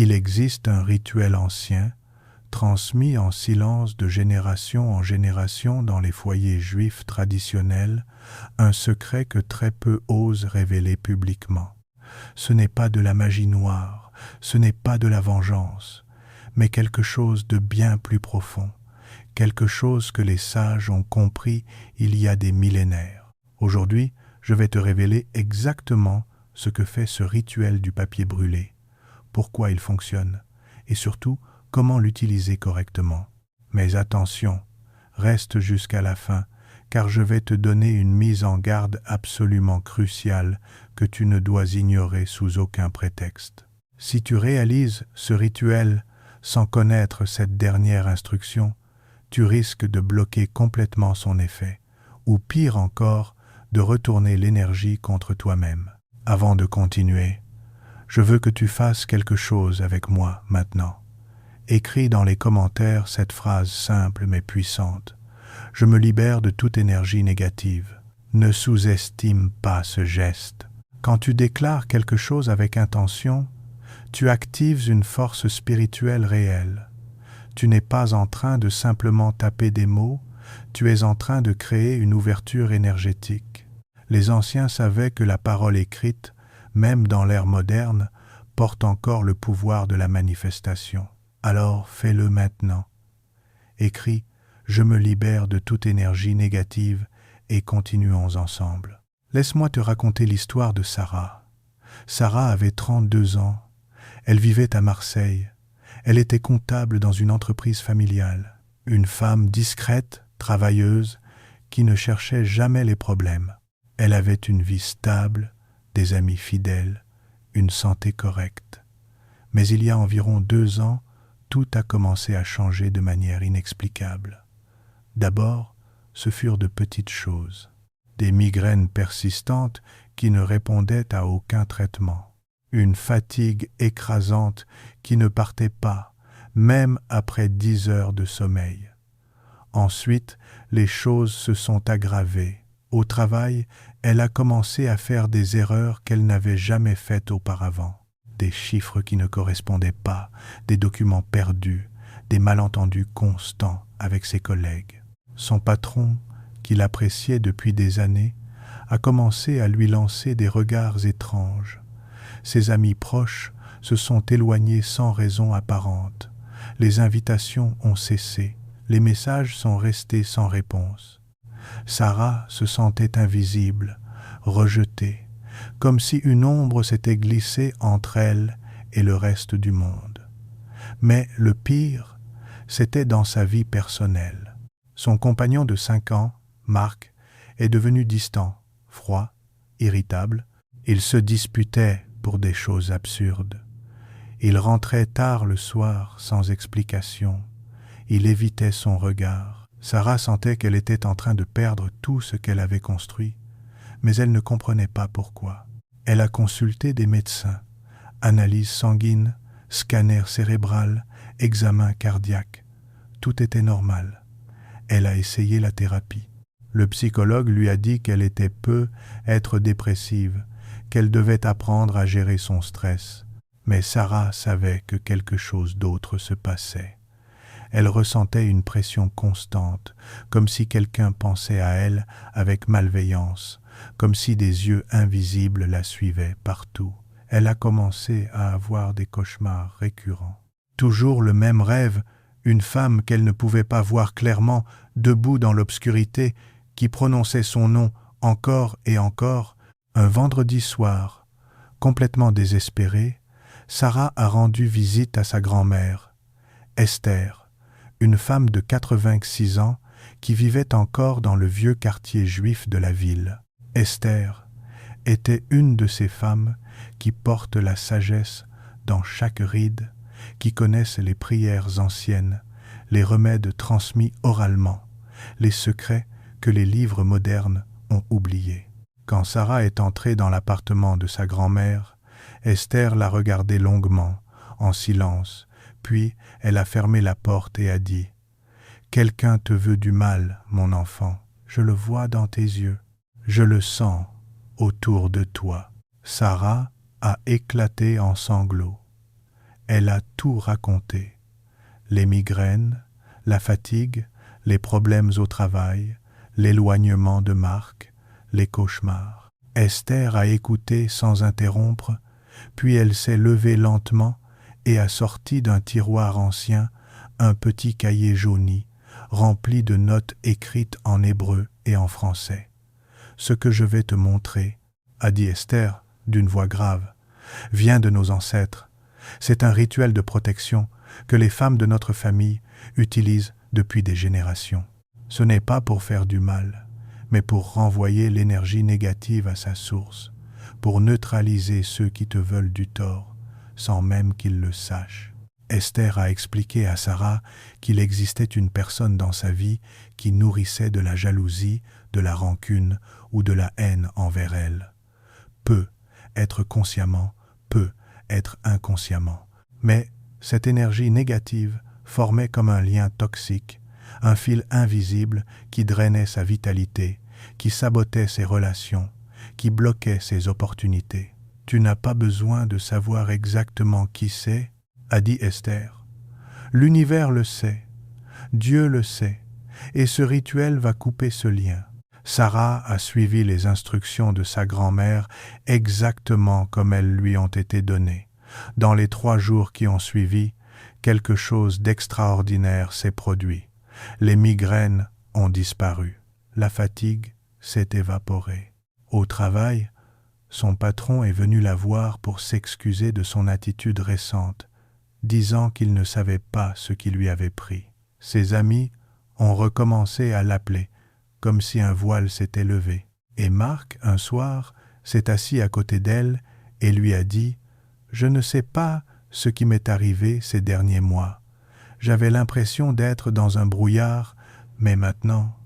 Il existe un rituel ancien, transmis en silence de génération en génération dans les foyers juifs traditionnels, un secret que très peu osent révéler publiquement. Ce n'est pas de la magie noire, ce n'est pas de la vengeance, mais quelque chose de bien plus profond, quelque chose que les sages ont compris il y a des millénaires. Aujourd'hui, je vais te révéler exactement ce que fait ce rituel du papier brûlé, pourquoi il fonctionne, et surtout, comment l'utiliser correctement. Mais attention, reste jusqu'à la fin, car je vais te donner une mise en garde absolument cruciale que tu ne dois ignorer sous aucun prétexte. Si tu réalises ce rituel sans connaître cette dernière instruction, tu risques de bloquer complètement son effet, ou pire encore, de retourner l'énergie contre toi-même. Avant de continuer, je veux que tu fasses quelque chose avec moi maintenant. Écris dans les commentaires cette phrase simple mais puissante. Je me libère de toute énergie négative. Ne sous-estime pas ce geste. Quand tu déclares quelque chose avec intention, tu actives une force spirituelle réelle. Tu n'es pas en train de simplement taper des mots, tu es en train de créer une ouverture énergétique. Les anciens savaient que la parole écrite, même dans l'ère moderne, porte encore le pouvoir de la manifestation. Alors fais-le maintenant. Écris « Je me libère de toute énergie négative » et continuons ensemble. Laisse-moi te raconter l'histoire de Sarah. Sarah avait 32 ans. Elle vivait à Marseille. Elle était comptable dans une entreprise familiale. Une femme discrète, travailleuse, qui ne cherchait jamais les problèmes. Elle avait une vie stable, des amis fidèles, une santé correcte. Mais il y a environ 2 ans, tout a commencé à changer de manière inexplicable. D'abord, ce furent de petites choses. Des migraines persistantes qui ne répondaient à aucun traitement. Une fatigue écrasante qui ne partait pas, même après 10 heures de sommeil. Ensuite, les choses se sont aggravées. Au travail, elle a commencé à faire des erreurs qu'elle n'avait jamais faites auparavant. Des chiffres qui ne correspondaient pas, des documents perdus, des malentendus constants avec ses collègues. Son patron, qui l'appréciait depuis des années, a commencé à lui lancer des regards étranges. Ses amis proches se sont éloignés sans raison apparente. Les invitations ont cessé, les messages sont restés sans réponse. Sarah se sentait invisible, rejetée, comme si une ombre s'était glissée entre elle et le reste du monde. Mais le pire, c'était dans sa vie personnelle. Son compagnon de 5 ans, Marc, est devenu distant, froid, irritable. Il se disputait pour des choses absurdes. Il rentrait tard le soir sans explication. Il évitait son regard. Sarah sentait qu'elle était en train de perdre tout ce qu'elle avait construit, mais elle ne comprenait pas pourquoi. Elle a consulté des médecins, analyse sanguine, scanner cérébral, examen cardiaque. Tout était normal. Elle a essayé la thérapie. Le psychologue lui a dit qu'elle était peu être dépressive, qu'elle devait apprendre à gérer son stress. Mais Sarah savait que quelque chose d'autre se passait. Elle ressentait une pression constante, comme si quelqu'un pensait à elle avec malveillance, comme si des yeux invisibles la suivaient partout. Elle a commencé à avoir des cauchemars récurrents. Toujours le même rêve, une femme qu'elle ne pouvait pas voir clairement, debout dans l'obscurité, qui prononçait son nom encore et encore. Un vendredi soir, complètement désespérée, Sarah a rendu visite à sa grand-mère, Esther, une femme de 86 ans qui vivait encore dans le vieux quartier juif de la ville. Esther était une de ces femmes qui portent la sagesse dans chaque ride, qui connaissent les prières anciennes, les remèdes transmis oralement, les secrets que les livres modernes ont oubliés. Quand Sarah est entrée dans l'appartement de sa grand-mère, Esther l'a regardée longuement, en silence, puis elle a fermé la porte et a dit « Quelqu'un te veut du mal, mon enfant, je le vois dans tes yeux, je le sens autour de toi. » Sarah a éclaté en sanglots. Elle a tout raconté. Les migraines, la fatigue, les problèmes au travail, l'éloignement de Marc, les cauchemars. Esther a écouté sans interrompre, puis elle s'est levée lentement et a sorti d'un tiroir ancien un petit cahier jauni, rempli de notes écrites en hébreu et en français. « Ce que je vais te montrer, » a dit Esther d'une voix grave, « vient de nos ancêtres. C'est un rituel de protection que les femmes de notre famille utilisent depuis des générations. Ce n'est pas pour faire du mal, mais pour renvoyer l'énergie négative à sa source, pour neutraliser ceux qui te veulent du tort, sans même qu'ils le sachent. » Esther a expliqué à Sarah qu'il existait une personne dans sa vie qui nourrissait de la jalousie, de la rancune ou de la haine envers elle. Peut être consciemment, peut être inconsciemment. Mais cette énergie négative formait comme un lien toxique, un fil invisible qui drainait sa vitalité, qui sabotait ses relations, qui bloquait ses opportunités. « Tu n'as pas besoin de savoir exactement qui c'est, » a dit Esther. « L'univers le sait, Dieu le sait, et ce rituel va couper ce lien. » Sarah a suivi les instructions de sa grand-mère exactement comme elles lui ont été données. Dans les 3 jours qui ont suivi, quelque chose d'extraordinaire s'est produit. Les migraines ont disparu. La fatigue s'est évaporée. Au travail, son patron est venu la voir pour s'excuser de son attitude récente, disant qu'il ne savait pas ce qui lui avait pris. Ses amis ont recommencé à l'appeler, comme si un voile s'était levé. Et Marc, un soir, s'est assis à côté d'elle et lui a dit « Je ne sais pas ce qui m'est arrivé ces derniers mois. J'avais l'impression d'être dans un brouillard, mais maintenant,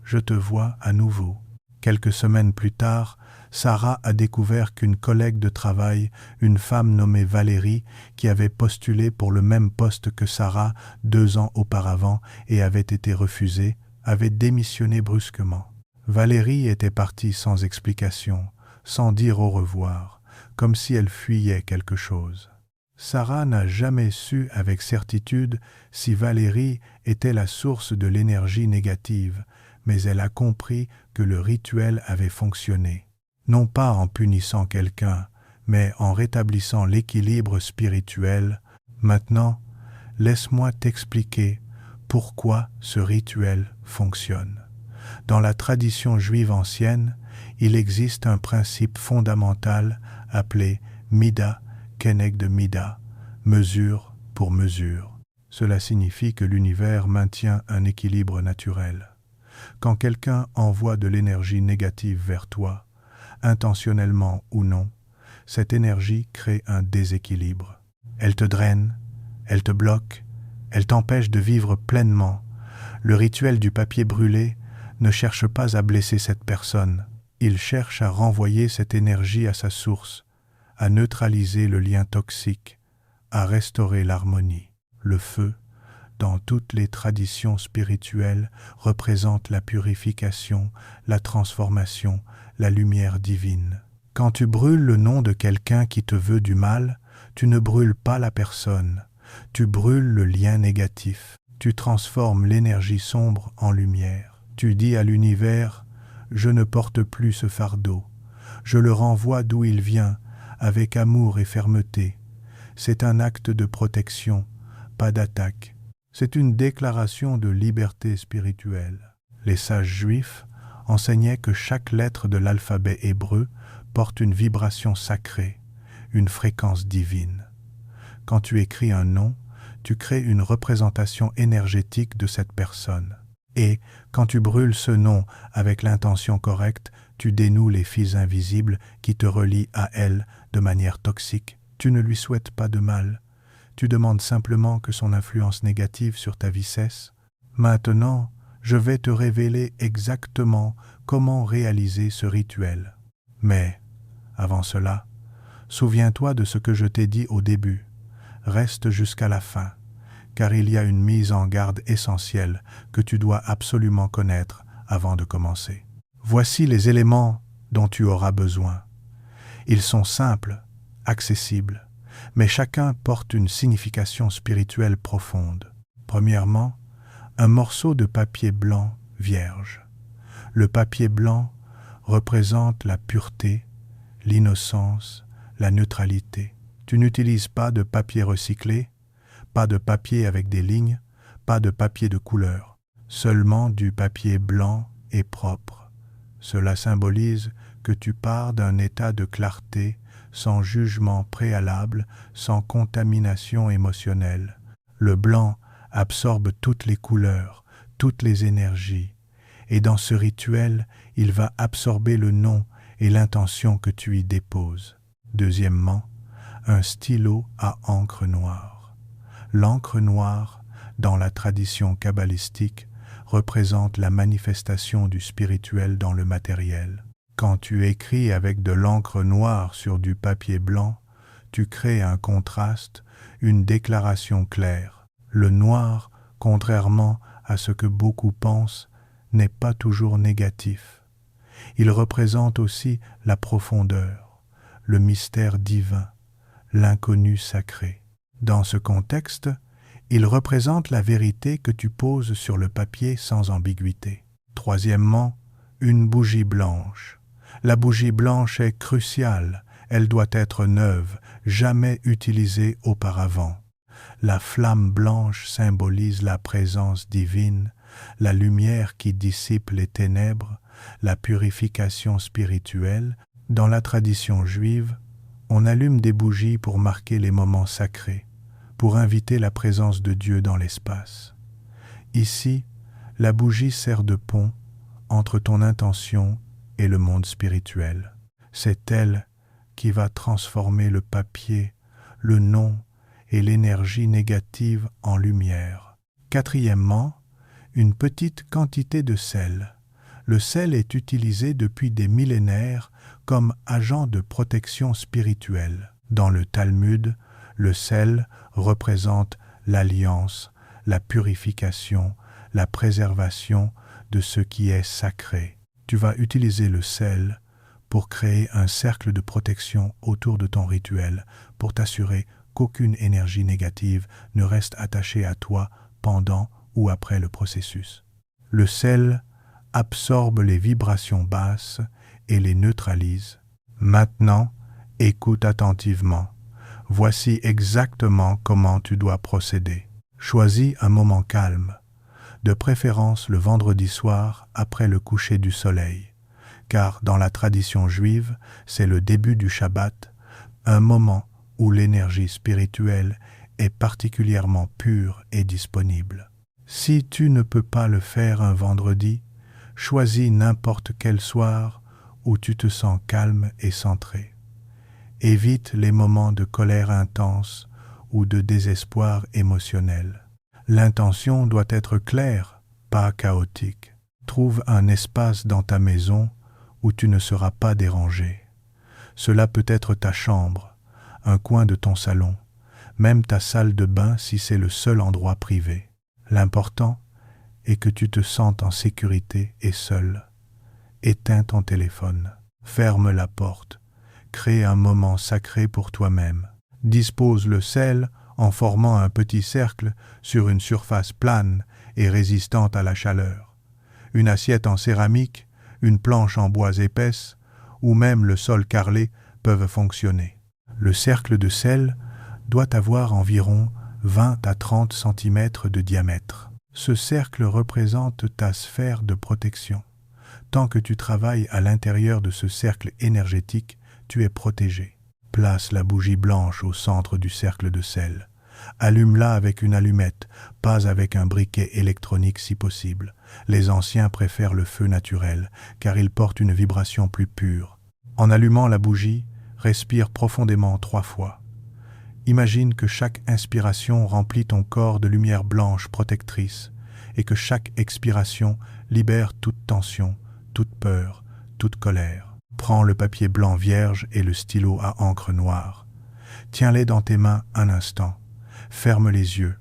je te vois à nouveau. » Quelques semaines plus tard, Sarah a découvert qu'une collègue de travail, une femme nommée Valérie, qui avait postulé pour le même poste que Sarah 2 ans auparavant et avait été refusée, avait démissionné brusquement. Valérie était partie sans explication, sans dire au revoir, comme si elle fuyait quelque chose. Sarah n'a jamais su avec certitude si Valérie était la source de l'énergie négative, mais elle a compris que le rituel avait fonctionné. Non pas en punissant quelqu'un, mais en rétablissant l'équilibre spirituel. Maintenant, laisse-moi t'expliquer pourquoi ce rituel fonctionne. Dans la tradition juive ancienne, il existe un principe fondamental appelé Mida Kenegd Mida, mesure pour mesure. Cela signifie que l'univers maintient un équilibre naturel. Quand quelqu'un envoie de l'énergie négative vers toi, intentionnellement ou non, cette énergie crée un déséquilibre. Elle te draine, elle te bloque, elle t'empêche de vivre pleinement. Le rituel du papier brûlé ne cherche pas à blesser cette personne. Il cherche à renvoyer cette énergie à sa source, à neutraliser le lien toxique, à restaurer l'harmonie. Le feu, dans toutes les traditions spirituelles, représente la purification, la transformation, la lumière divine. Quand tu brûles le nom de quelqu'un qui te veut du mal, tu ne brûles pas la personne, tu brûles le lien négatif. Tu transformes l'énergie sombre en lumière. Tu dis à l'univers « Je ne porte plus ce fardeau. Je le renvoie d'où il vient, avec amour et fermeté. C'est un acte de protection, pas d'attaque. C'est une déclaration de liberté spirituelle. » Les sages juifs enseignaient que chaque lettre de l'alphabet hébreu porte une vibration sacrée, une fréquence divine. Quand tu écris un nom, tu crées une représentation énergétique de cette personne. Et quand tu brûles ce nom avec l'intention correcte, tu dénoues les fils invisibles qui te relient à elle de manière toxique. Tu ne lui souhaites pas de mal. Tu demandes simplement que son influence négative sur ta vie cesse. Maintenant, je vais te révéler exactement comment réaliser ce rituel. Mais, avant cela, souviens-toi de ce que je t'ai dit au début. Reste jusqu'à la fin, car il y a une mise en garde essentielle que tu dois absolument connaître avant de commencer. Voici les éléments dont tu auras besoin. Ils sont simples, accessibles, mais chacun porte une signification spirituelle profonde. Premièrement, un morceau de papier blanc vierge. Le papier blanc représente la pureté, l'innocence, la neutralité. Tu n'utilises pas de papier recyclé, pas de papier avec des lignes, pas de papier de couleur, seulement du papier blanc et propre. Cela symbolise que tu pars d'un état de clarté, sans jugement préalable, sans contamination émotionnelle. Le blanc absorbe toutes les couleurs, toutes les énergies, et dans ce rituel, il va absorber le nom et l'intention que tu y déposes. Deuxièmement, un stylo à encre noire. L'encre noire, dans la tradition kabbalistique, représente la manifestation du spirituel dans le matériel. Quand tu écris avec de l'encre noire sur du papier blanc, tu crées un contraste, une déclaration claire. Le noir, contrairement à ce que beaucoup pensent, n'est pas toujours négatif. Il représente aussi la profondeur, le mystère divin, l'inconnu sacré. Dans ce contexte, il représente la vérité que tu poses sur le papier sans ambiguïté. Troisièmement, une bougie blanche. La bougie blanche est cruciale, elle doit être neuve, jamais utilisée auparavant. La flamme blanche symbolise la présence divine, la lumière qui dissipe les ténèbres, la purification spirituelle. Dans la tradition juive, on allume des bougies pour marquer les moments sacrés, pour inviter la présence de Dieu dans l'espace. Ici, la bougie sert de pont entre ton intention et le monde spirituel. C'est elle qui va transformer le papier, le nom et l'énergie négative en lumière. Quatrièmement, une petite quantité de sel. Le sel est utilisé depuis des millénaires comme agent de protection spirituelle. Dans le Talmud, le sel représente l'alliance, la purification, la préservation de ce qui est sacré. Tu vas utiliser le sel pour créer un cercle de protection autour de ton rituel, pour t'assurer qu'aucune énergie négative ne reste attachée à toi pendant ou après le processus. Le sel absorbe les vibrations basses et les neutralise. Maintenant, écoute attentivement. Voici exactement comment tu dois procéder. Choisis un moment calme, de préférence le vendredi soir après le coucher du soleil, car dans la tradition juive, c'est le début du Shabbat, un moment où l'énergie spirituelle est particulièrement pure et disponible. Si tu ne peux pas le faire un vendredi, choisis n'importe quel soir où tu te sens calme et centré. Évite les moments de colère intense ou de désespoir émotionnel. L'intention doit être claire, pas chaotique. Trouve un espace dans ta maison où tu ne seras pas dérangé. Cela peut être ta chambre, un coin de ton salon, même ta salle de bain si c'est le seul endroit privé. L'important est que tu te sentes en sécurité et seul. Éteins ton téléphone, ferme la porte, crée un moment sacré pour toi-même. Dispose le sel en formant un petit cercle sur une surface plane et résistante à la chaleur. Une assiette en céramique, une planche en bois épaisse ou même le sol carrelé peuvent fonctionner. Le cercle de sel doit avoir environ 20 à 30 cm de diamètre. Ce cercle représente ta sphère de protection. Tant que tu travailles à l'intérieur de ce cercle énergétique, tu es protégé. Place la bougie blanche au centre du cercle de sel. Allume-la avec une allumette, pas avec un briquet électronique si possible. Les anciens préfèrent le feu naturel, car il porte une vibration plus pure. En allumant la bougie, respire profondément 3 fois. Imagine que chaque inspiration remplit ton corps de lumière blanche protectrice et que chaque expiration libère toute tension, toute peur, toute colère. Prends le papier blanc vierge et le stylo à encre noire. Tiens-les dans tes mains un instant. Ferme les yeux.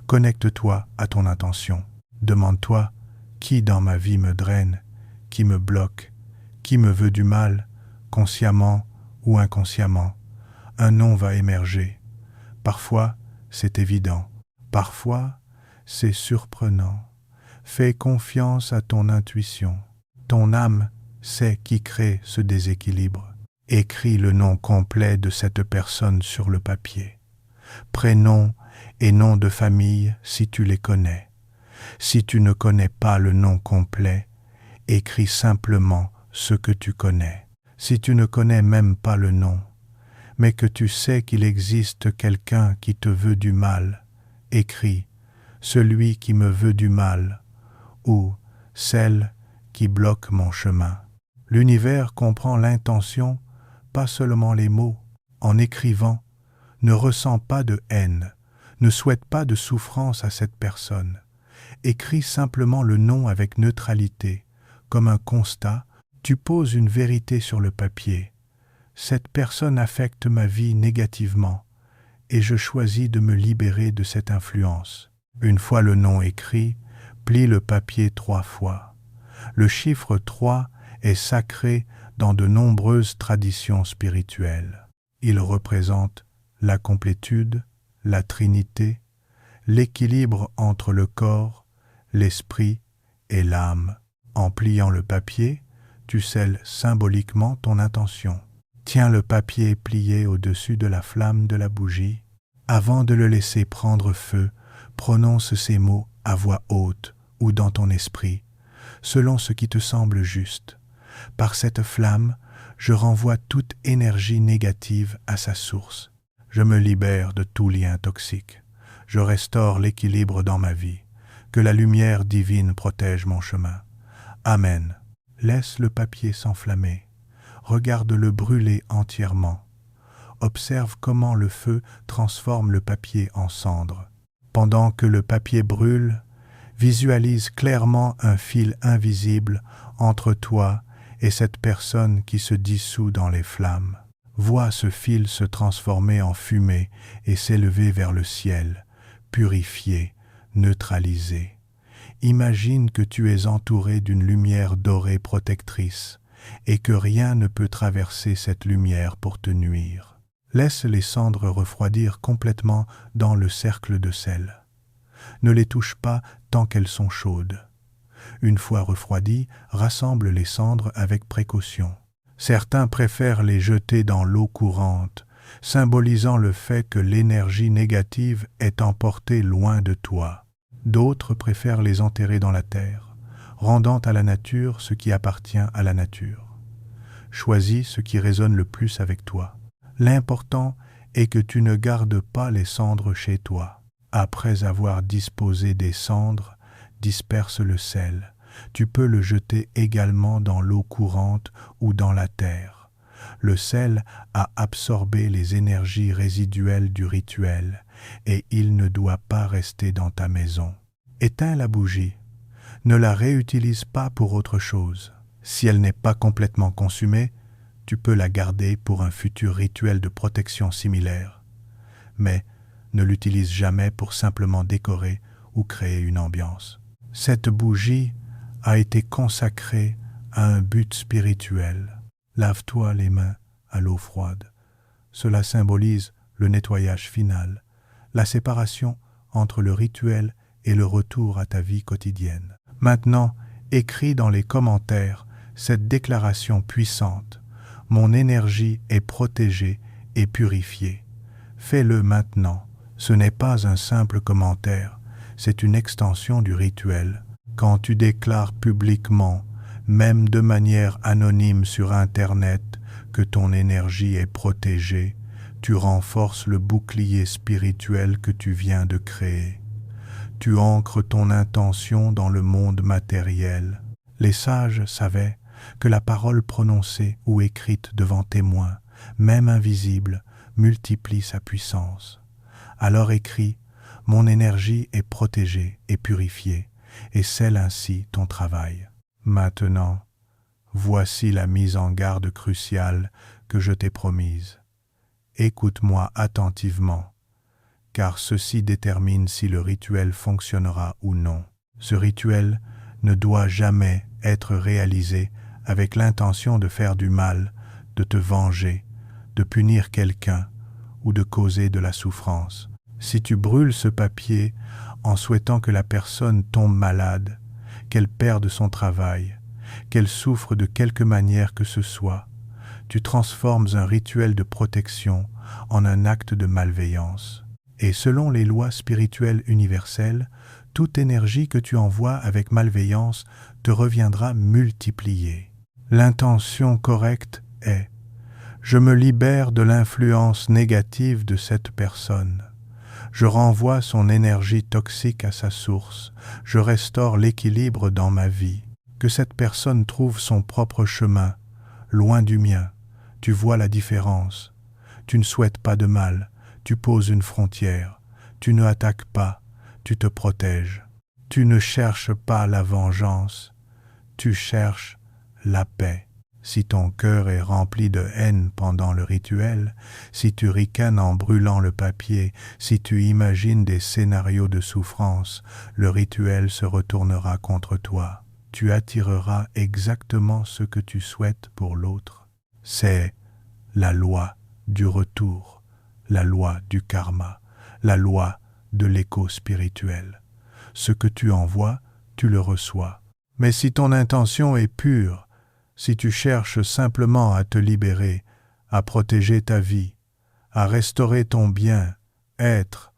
Connecte-toi à ton intention. Demande-toi qui dans ma vie me draine, qui me bloque, qui me veut du mal, consciemment ou inconsciemment. un nom va émerger. Parfois, c'est évident. Parfois, c'est surprenant. Fais confiance à ton intuition. Ton âme sait qui crée ce déséquilibre. Écris le nom complet de cette personne sur le papier. Prénom et nom de famille si tu les connais. Si tu ne connais pas le nom complet, écris simplement ce que tu connais. Si tu ne connais même pas le nom, mais que tu sais qu'il existe quelqu'un qui te veut du mal, écris « celui qui me veut du mal » ou « celle qui bloque mon chemin ». L'univers comprend l'intention, pas seulement les mots. En écrivant, ne ressens pas de haine, ne souhaite pas de souffrance à cette personne. Écris simplement le nom avec neutralité. Comme un constat, tu poses une vérité sur le papier. Cette personne affecte ma vie négativement et je choisis de me libérer de cette influence. Une fois le nom écrit, plie le papier 3 fois. Le chiffre 3 est sacré dans de nombreuses traditions spirituelles. Il représente la complétude, la Trinité, l'équilibre entre le corps, l'esprit et l'âme. En pliant le papier, tu scelles symboliquement ton intention. Tiens le papier plié au-dessus de la flamme de la bougie. Avant de le laisser prendre feu, prononce ces mots à voix haute ou dans ton esprit, selon ce qui te semble juste. Par cette flamme, je renvoie toute énergie négative à sa source. Je me libère de tout lien toxique. Je restaure l'équilibre dans ma vie. Que la lumière divine protège mon chemin. Amen. Laisse le papier s'enflammer. Regarde-le brûler entièrement. Observe comment le feu transforme le papier en cendre. Pendant que le papier brûle, visualise clairement un fil invisible entre toi et cette personne qui se dissout dans les flammes. Vois ce fil se transformer en fumée et s'élever vers le ciel, purifié, neutralisé. Imagine que tu es entouré d'une lumière dorée protectrice et que rien ne peut traverser cette lumière pour te nuire. Laisse les cendres refroidir complètement dans le cercle de sel. Ne les touche pas tant qu'elles sont chaudes. Une fois refroidies, rassemble les cendres avec précaution. Certains préfèrent les jeter dans l'eau courante, symbolisant le fait que l'énergie négative est emportée loin de toi. D'autres préfèrent les enterrer dans la terre, rendant à la nature ce qui appartient à la nature. Choisis ce qui résonne le plus avec toi. L'important est que tu ne gardes pas les cendres chez toi. Après avoir disposé des cendres, disperse le sel. Tu peux le jeter également dans l'eau courante ou dans la terre. Le sel a absorbé les énergies résiduelles du rituel et il ne doit pas rester dans ta maison. Éteins la bougie. Ne la réutilise pas pour autre chose. Si elle n'est pas complètement consumée, tu peux la garder pour un futur rituel de protection similaire. Mais ne l'utilise jamais pour simplement décorer ou créer une ambiance. Cette bougie a été consacrée à un but spirituel. Lave-toi les mains à l'eau froide. Cela symbolise le nettoyage final, la séparation entre le rituel et le retour à ta vie quotidienne. Maintenant, écris dans les commentaires cette déclaration puissante. Mon énergie est protégée et purifiée. Fais-le maintenant. Ce n'est pas un simple commentaire, c'est une extension du rituel. Quand tu déclares publiquement, même de manière anonyme sur Internet, que ton énergie est protégée, tu renforces le bouclier spirituel que tu viens de créer. Tu ancres ton intention dans le monde matériel. Les sages savaient que la parole prononcée ou écrite devant témoins, même invisible, multiplie sa puissance. Alors écris, mon énergie est protégée et purifiée, et scelle ainsi ton travail. Maintenant, voici la mise en garde cruciale que je t'ai promise. Écoute-moi attentivement, car ceci détermine si le rituel fonctionnera ou non. Ce rituel ne doit jamais être réalisé avec l'intention de faire du mal, de te venger, de punir quelqu'un ou de causer de la souffrance. Si tu brûles ce papier en souhaitant que la personne tombe malade, qu'elle perde son travail, qu'elle souffre de quelque manière que ce soit, tu transformes un rituel de protection en un acte de malveillance. Et selon les lois spirituelles universelles, toute énergie que tu envoies avec malveillance te reviendra multipliée. L'intention correcte est « Je me libère de l'influence négative de cette personne. Je renvoie son énergie toxique à sa source. Je restaure l'équilibre dans ma vie. Que cette personne trouve son propre chemin, loin du mien. Tu vois la différence. Tu ne souhaites pas de mal. Tu poses une frontière. Tu ne attaques pas. Tu te protèges. Tu ne cherches pas la vengeance. Tu cherches la paix. Si ton cœur est rempli de haine pendant le rituel, si tu ricanes en brûlant le papier, si tu imagines des scénarios de souffrance, le rituel se retournera contre toi. Tu attireras exactement ce que tu souhaites pour l'autre. C'est la loi du retour, la loi du karma, la loi de l'écho spirituel. Ce que tu envoies, tu le reçois. Mais si ton intention est pure, si tu cherches simplement à te libérer, à protéger ta vie, à restaurer ton bien-être,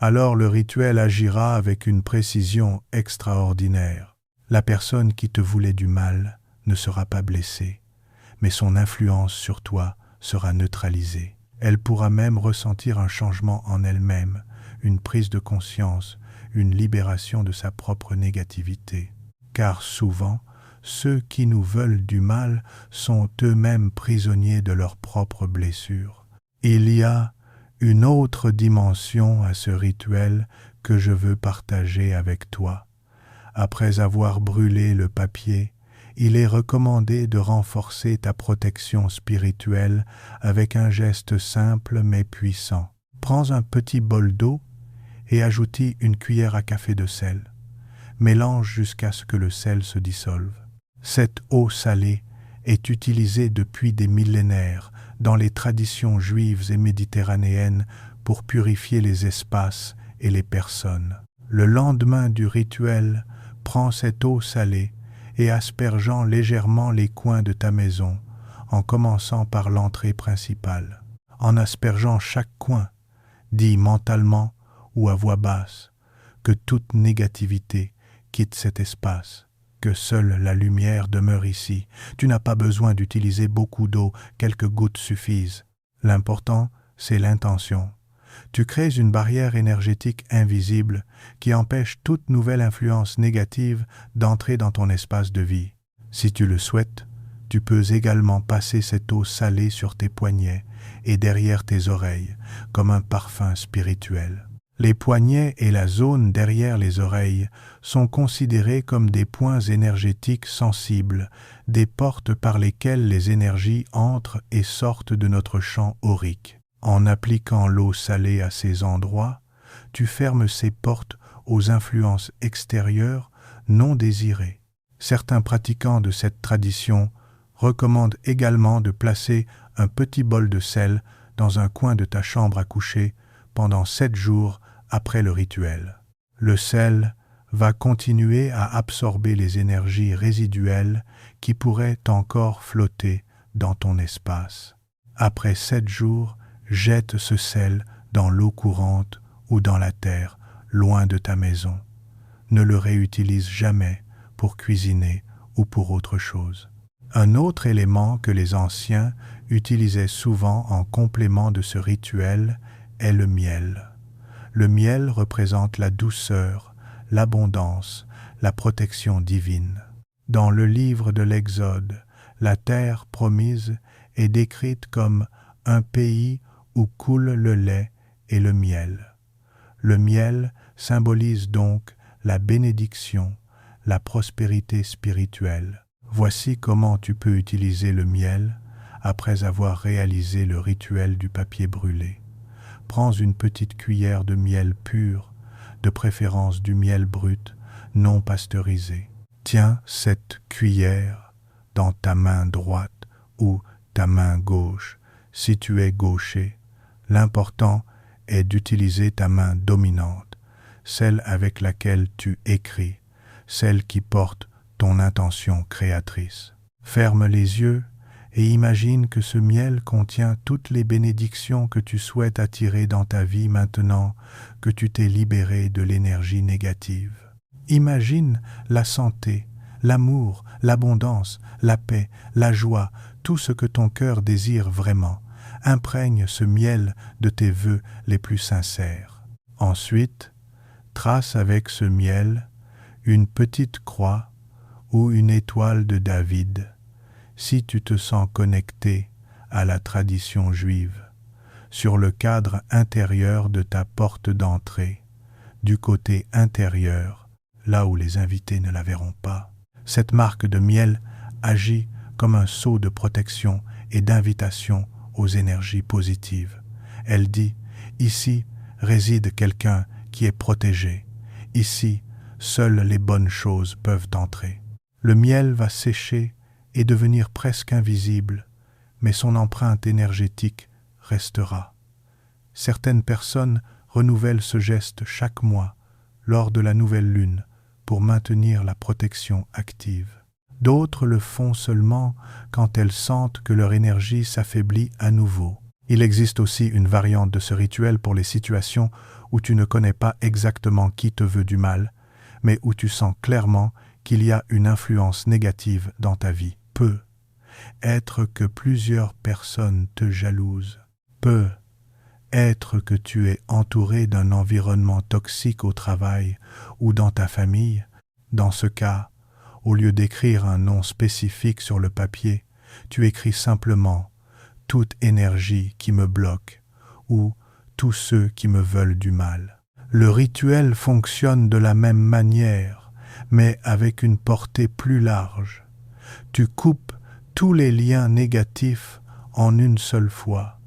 alors le rituel agira avec une précision extraordinaire. La personne qui te voulait du mal ne sera pas blessée, mais son influence sur toi sera neutralisée. Elle pourra même ressentir un changement en elle-même, une prise de conscience, une libération de sa propre négativité. Car souvent, ceux qui nous veulent du mal sont eux-mêmes prisonniers de leurs propres blessures. Il y a une autre dimension à ce rituel que je veux partager avec toi. Après avoir brûlé le papier, il est recommandé de renforcer ta protection spirituelle avec un geste simple mais puissant. Prends un petit bol d'eau et ajoute-y une cuillère à café de sel. Mélange jusqu'à ce que le sel se dissolve. Cette eau salée est utilisée depuis des millénaires dans les traditions juives et méditerranéennes pour purifier les espaces et les personnes. Le lendemain du rituel, prends cette eau salée et aspergeant légèrement les coins de ta maison, en commençant par l'entrée principale. En aspergeant chaque coin, dis mentalement ou à voix basse que toute négativité quitte cet espace, que seule la lumière demeure ici. Tu n'as pas besoin d'utiliser beaucoup d'eau, quelques gouttes suffisent. L'important, c'est l'intention. Tu crées une barrière énergétique invisible qui empêche toute nouvelle influence négative d'entrer dans ton espace de vie. Si tu le souhaites, tu peux également passer cette eau salée sur tes poignets et derrière tes oreilles, comme un parfum spirituel. Les poignets et la zone derrière les oreilles sont considérés comme des points énergétiques sensibles, des portes par lesquelles les énergies entrent et sortent de notre champ aurique. En appliquant l'eau salée à ces endroits, tu fermes ces portes aux influences extérieures non désirées. Certains pratiquants de cette tradition recommandent également de placer un petit bol de sel dans un coin de ta chambre à coucher pendant 7 jours après le rituel. Le sel va continuer à absorber les énergies résiduelles qui pourraient encore flotter dans ton espace. Après 7 jours, jette ce sel dans l'eau courante ou dans la terre, loin de ta maison. Ne le réutilise jamais pour cuisiner ou pour autre chose. Un autre élément que les anciens utilisaient souvent en complément de ce rituel est le miel. Le miel représente la douceur, l'abondance, la protection divine. Dans le livre de l'Exode, la terre promise est décrite comme un pays où coule le lait et le miel. Le miel symbolise donc la bénédiction, la prospérité spirituelle. Voici comment tu peux utiliser le miel après avoir réalisé le rituel du papier brûlé. Prends une petite cuillère de miel pur, de préférence du miel brut, non pasteurisé. Tiens cette cuillère dans ta main droite ou ta main gauche, si tu es gaucher. L'important est d'utiliser ta main dominante, celle avec laquelle tu écris, celle qui porte ton intention créatrice. Ferme les yeux et imagine que ce miel contient toutes les bénédictions que tu souhaites attirer dans ta vie maintenant que tu t'es libéré de l'énergie négative. Imagine la santé, l'amour, l'abondance, la paix, la joie, tout ce que ton cœur désire vraiment. Imprègne ce miel de tes vœux les plus sincères. Ensuite, trace avec ce miel une petite croix ou une étoile de David, si tu te sens connecté à la tradition juive, sur le cadre intérieur de ta porte d'entrée, du côté intérieur, là où les invités ne la verront pas. Cette marque de miel agit comme un sceau de protection et d'invitation aux énergies positives. Elle dit, ici réside quelqu'un qui est protégé. Ici, seules les bonnes choses peuvent entrer. Le miel va sécher et devenir presque invisible, mais son empreinte énergétique restera. Certaines personnes renouvellent ce geste chaque mois, lors de la nouvelle lune, pour maintenir la protection active. D'autres le font seulement quand elles sentent que leur énergie s'affaiblit à nouveau. Il existe aussi une variante de ce rituel pour les situations où tu ne connais pas exactement qui te veut du mal, mais où tu sens clairement qu'il y a une influence négative dans ta vie. Peut être que plusieurs personnes te jalousent. Peut être que tu es entouré d'un environnement toxique au travail ou dans ta famille. Dans ce cas, au lieu d'écrire un nom spécifique sur le papier, tu écris simplement « toute énergie qui me bloque » ou « tous ceux qui me veulent du mal ». Le rituel fonctionne de la même manière, mais avec une portée plus large. Tu coupes tous les liens négatifs en une seule fois.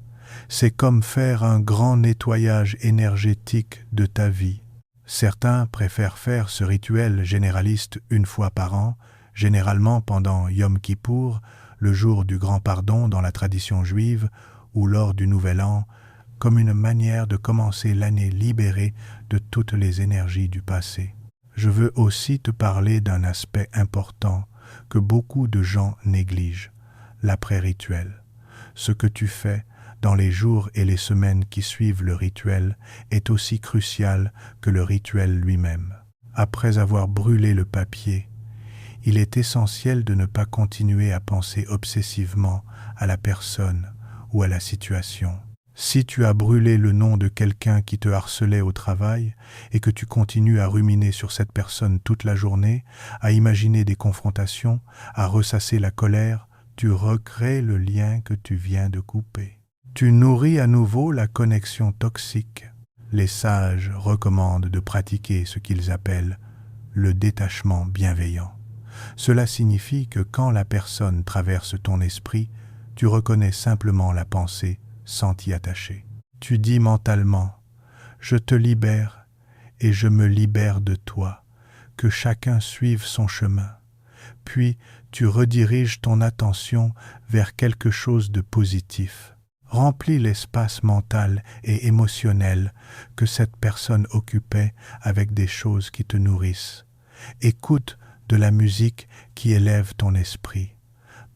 C'est comme faire un grand nettoyage énergétique de ta vie. Certains préfèrent faire ce rituel généraliste une fois par an, généralement pendant Yom Kippour, le jour du grand pardon dans la tradition juive, ou lors du Nouvel An, comme une manière de commencer l'année libérée de toutes les énergies du passé. Je veux aussi te parler d'un aspect important que beaucoup de gens négligent, l'après-rituel. Ce que tu fais dans les jours et les semaines qui suivent le rituel est aussi crucial que le rituel lui-même. Après avoir brûlé le papier, il est essentiel de ne pas continuer à penser obsessivement à la personne ou à la situation. Si tu as brûlé le nom de quelqu'un qui te harcelait au travail et que tu continues à ruminer sur cette personne toute la journée, à imaginer des confrontations, à ressasser la colère, tu recrées le lien que tu viens de couper. Tu nourris à nouveau la connexion toxique. Les sages recommandent de pratiquer ce qu'ils appellent le détachement bienveillant. Cela signifie que quand la personne traverse ton esprit, tu reconnais simplement la pensée sans t'y attacher. Tu dis mentalement « Je te libère et je me libère de toi, que chacun suive son chemin ». Puis tu rediriges ton attention vers quelque chose de positif. Remplis l'espace mental et émotionnel que cette personne occupait avec des choses qui te nourrissent. Écoute de la musique qui élève ton esprit.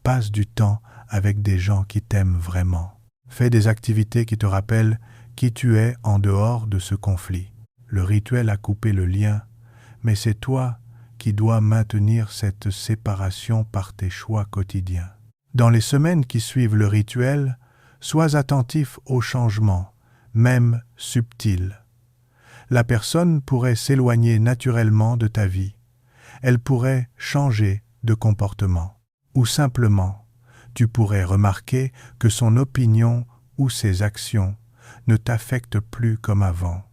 Passe du temps avec des gens qui t'aiment vraiment. Fais des activités qui te rappellent qui tu es en dehors de ce conflit. Le rituel a coupé le lien, mais c'est toi qui dois maintenir cette séparation par tes choix quotidiens. Dans les semaines qui suivent le rituel, sois attentif aux changements, même subtils. La personne pourrait s'éloigner naturellement de ta vie. Elle pourrait changer de comportement. Ou simplement, tu pourrais remarquer que son opinion ou ses actions ne t'affectent plus comme avant.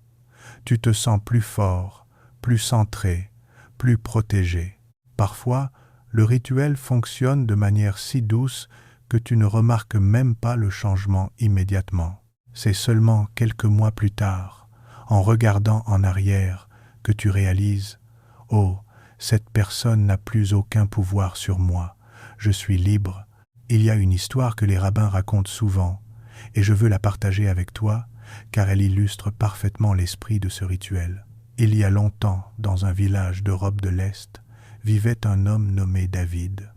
Tu te sens plus fort, plus centré, plus protégé. Parfois, le rituel fonctionne de manière si douce que tu ne remarques même pas le changement immédiatement. C'est seulement quelques mois plus tard, en regardant en arrière, que tu réalises « Oh, cette personne n'a plus aucun pouvoir sur moi. Je suis libre. » Il y a une histoire que les rabbins racontent souvent. et je veux la partager avec toi, car elle illustre parfaitement l'esprit de ce rituel. Il y a longtemps, dans un village d'Europe de l'Est, vivait un homme nommé David.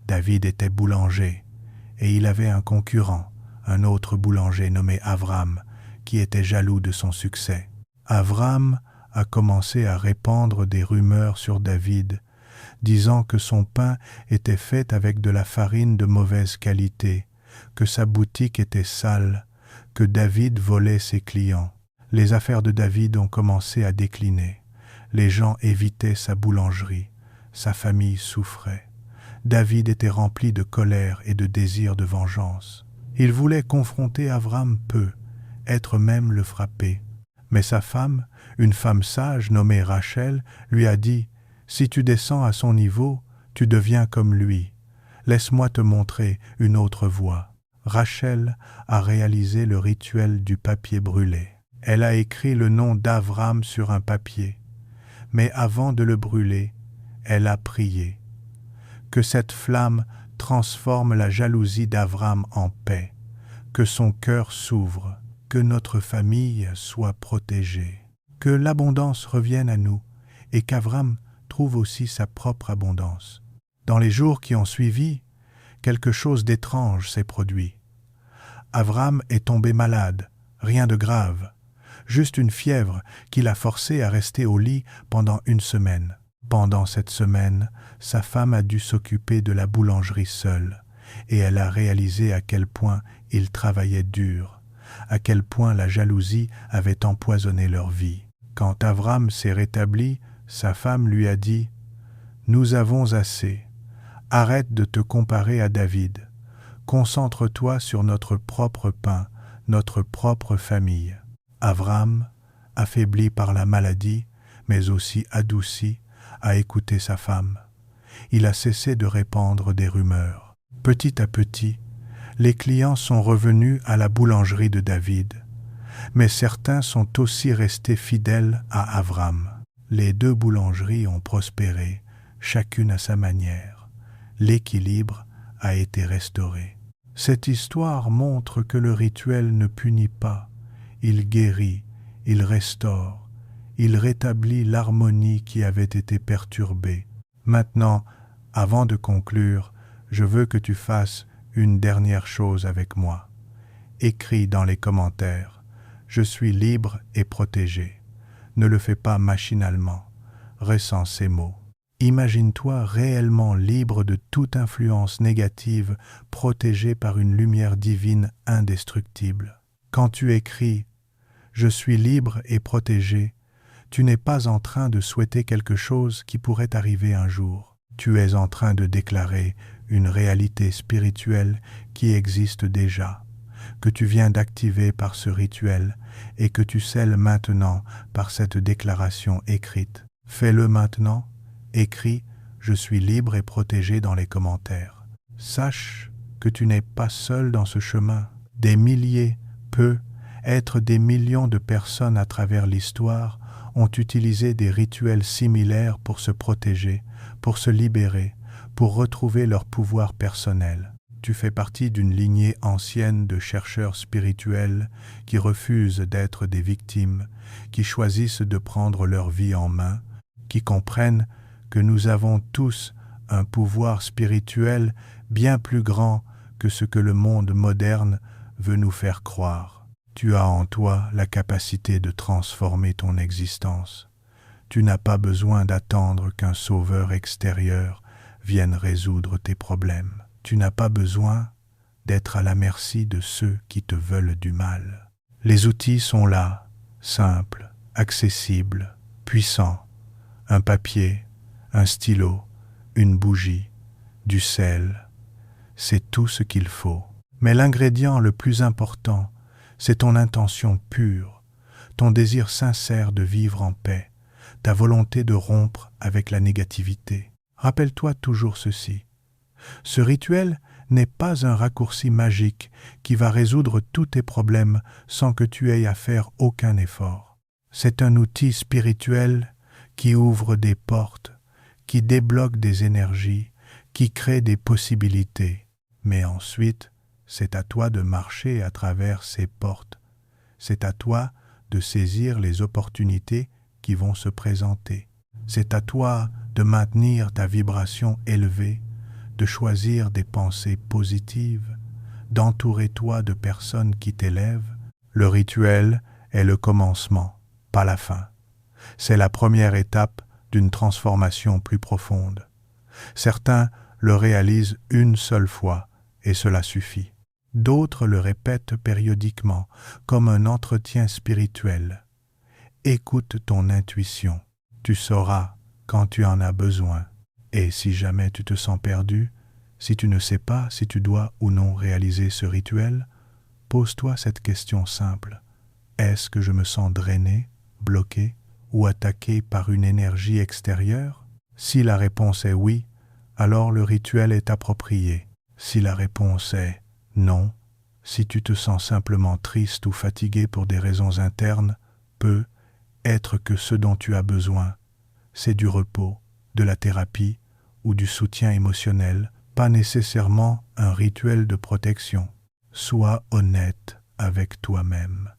David était boulanger, et il avait un concurrent, un autre boulanger nommé Avram, qui était jaloux de son succès. Avram a commencé à répandre des rumeurs sur David, disant que son pain était fait avec de la farine de mauvaise qualité, que sa boutique était sale, que David volait ses clients. Les affaires de David ont commencé à décliner. Les gens évitaient sa boulangerie. Sa famille souffrait. David était rempli de colère et de désir de vengeance. Il voulait confronter Avram peu, être même le frapper. Mais sa femme, une femme sage nommée Rachel, lui a dit « Si tu descends à son niveau, tu deviens comme lui. Laisse-moi te montrer une autre voie. » Rachel a réalisé le rituel du papier brûlé. Elle a écrit le nom d'Avram sur un papier. Mais avant de le brûler, elle a prié. Que cette flamme transforme la jalousie d'Avram en paix, que son cœur s'ouvre, que notre famille soit protégée, que l'abondance revienne à nous et qu'Avram trouve aussi sa propre abondance. Dans les jours qui ont suivi, quelque chose d'étrange s'est produit. Avram est tombé malade, rien de grave, juste une fièvre qui l'a forcé à rester au lit pendant 1 semaine. Pendant cette semaine, sa femme a dû s'occuper de la boulangerie seule, et elle a réalisé à quel point il travaillait dur, à quel point la jalousie avait empoisonné leur vie. Quand Avram s'est rétabli, sa femme lui a dit « Nous avons assez. Arrête de te comparer à David. Concentre-toi sur notre propre pain, notre propre famille. » Avram, affaibli par la maladie, mais aussi adouci, a écouté sa femme. Il a cessé de répandre des rumeurs. Petit à petit, les clients sont revenus à la boulangerie de David, mais certains sont aussi restés fidèles à Avram. Les 2 boulangeries ont prospéré, chacune à sa manière. L'équilibre a été restauré. Cette histoire montre que le rituel ne punit pas, il guérit, il restaure, il rétablit l'harmonie qui avait été perturbée. Maintenant, avant de conclure, je veux que tu fasses une dernière chose avec moi. Écris dans les commentaires « Je suis libre et protégé ». Ne le fais pas machinalement. Ressens ces mots. Imagine-toi réellement libre de toute influence négative, protégé par une lumière divine indestructible. Quand tu écris « Je suis libre et protégé », tu n'es pas en train de souhaiter quelque chose qui pourrait arriver un jour. Tu es en train de déclarer une réalité spirituelle qui existe déjà, que tu viens d'activer par ce rituel et que tu scelles maintenant par cette déclaration écrite. Fais-le maintenant, écris « Je suis libre et protégé » dans les commentaires. Sache que tu n'es pas seul dans ce chemin. Des milliers, être des millions de personnes à travers l'histoire ont utilisé des rituels similaires pour se protéger, pour se libérer, pour retrouver leur pouvoir personnel. Tu fais partie d'une lignée ancienne de chercheurs spirituels qui refusent d'être des victimes, qui choisissent de prendre leur vie en main, qui comprennent que nous avons tous un pouvoir spirituel bien plus grand que ce que le monde moderne veut nous faire croire. Tu as en toi la capacité de transformer ton existence. Tu n'as pas besoin d'attendre qu'un sauveur extérieur vienne résoudre tes problèmes. Tu n'as pas besoin d'être à la merci de ceux qui te veulent du mal. Les outils sont là, simples, accessibles, puissants. Un papier, un stylo, une bougie, du sel. C'est tout ce qu'il faut. Mais l'ingrédient le plus important, c'est ton intention pure, ton désir sincère de vivre en paix, ta volonté de rompre avec la négativité. Rappelle-toi toujours ceci. Ce rituel n'est pas un raccourci magique qui va résoudre tous tes problèmes sans que tu aies à faire aucun effort. C'est un outil spirituel qui ouvre des portes, qui débloque des énergies, qui crée des possibilités. Mais ensuite, c'est à toi de marcher à travers ces portes. C'est à toi de saisir les opportunités qui vont se présenter. C'est à toi de maintenir ta vibration élevée, de choisir des pensées positives, d'entourer-toi de personnes qui t'élèvent. Le rituel est le commencement, pas la fin. C'est la première étape d'une transformation plus profonde. Certains le réalisent une seule fois et cela suffit. D'autres le répètent périodiquement, comme un entretien spirituel. Écoute ton intuition. Tu sauras quand tu en as besoin. Et si jamais tu te sens perdu, si tu ne sais pas si tu dois ou non réaliser ce rituel, pose-toi cette question simple. Est-ce que je me sens drainé, bloqué ou attaqué par une énergie extérieure? Si la réponse est oui, alors le rituel est approprié. Si la réponse est non, si tu te sens simplement triste ou fatigué pour des raisons internes, peut être que ce dont tu as besoin, c'est du repos, de la thérapie ou du soutien émotionnel, pas nécessairement un rituel de protection. Sois honnête avec toi-même.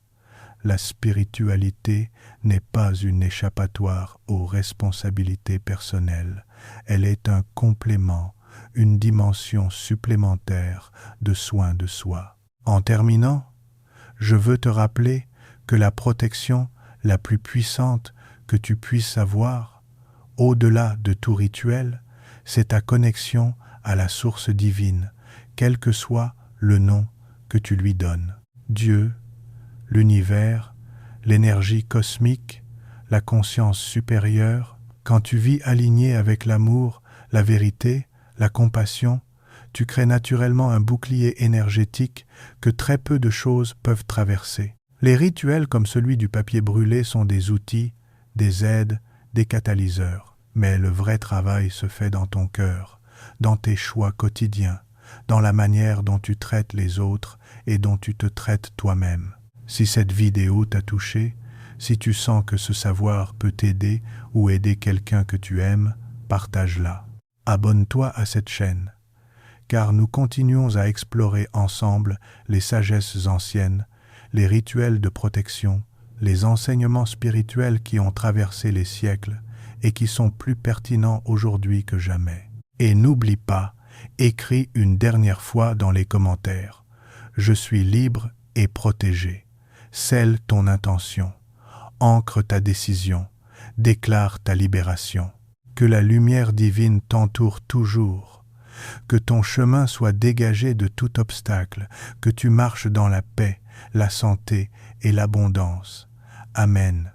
La spiritualité n'est pas une échappatoire aux responsabilités personnelles. Elle est un complément, une dimension supplémentaire de soin de soi. En terminant, je veux te rappeler que la protection la plus puissante que tu puisses avoir, au-delà de tout rituel, c'est ta connexion à la source divine, quel que soit le nom que tu lui donnes. Dieu, l'univers, l'énergie cosmique, la conscience supérieure. Quand tu vis aligné avec l'amour, la vérité, la compassion, tu crées naturellement un bouclier énergétique que très peu de choses peuvent traverser. Les rituels comme celui du papier brûlé sont des outils, des aides, des catalyseurs. Mais le vrai travail se fait dans ton cœur, dans tes choix quotidiens, dans la manière dont tu traites les autres et dont tu te traites toi-même. Si cette vidéo t'a touché, si tu sens que ce savoir peut t'aider ou aider quelqu'un que tu aimes, partage-la. Abonne-toi à cette chaîne, car nous continuons à explorer ensemble les sagesses anciennes, les rituels de protection, les enseignements spirituels qui ont traversé les siècles et qui sont plus pertinents aujourd'hui que jamais. Et n'oublie pas, écris une dernière fois dans les commentaires. Je suis libre et protégé. Scelle ton intention. Ancre ta décision. Déclare ta libération. Que la lumière divine t'entoure toujours. Que ton chemin soit dégagé de tout obstacle. Que tu marches dans la paix, la santé et l'abondance. Amen.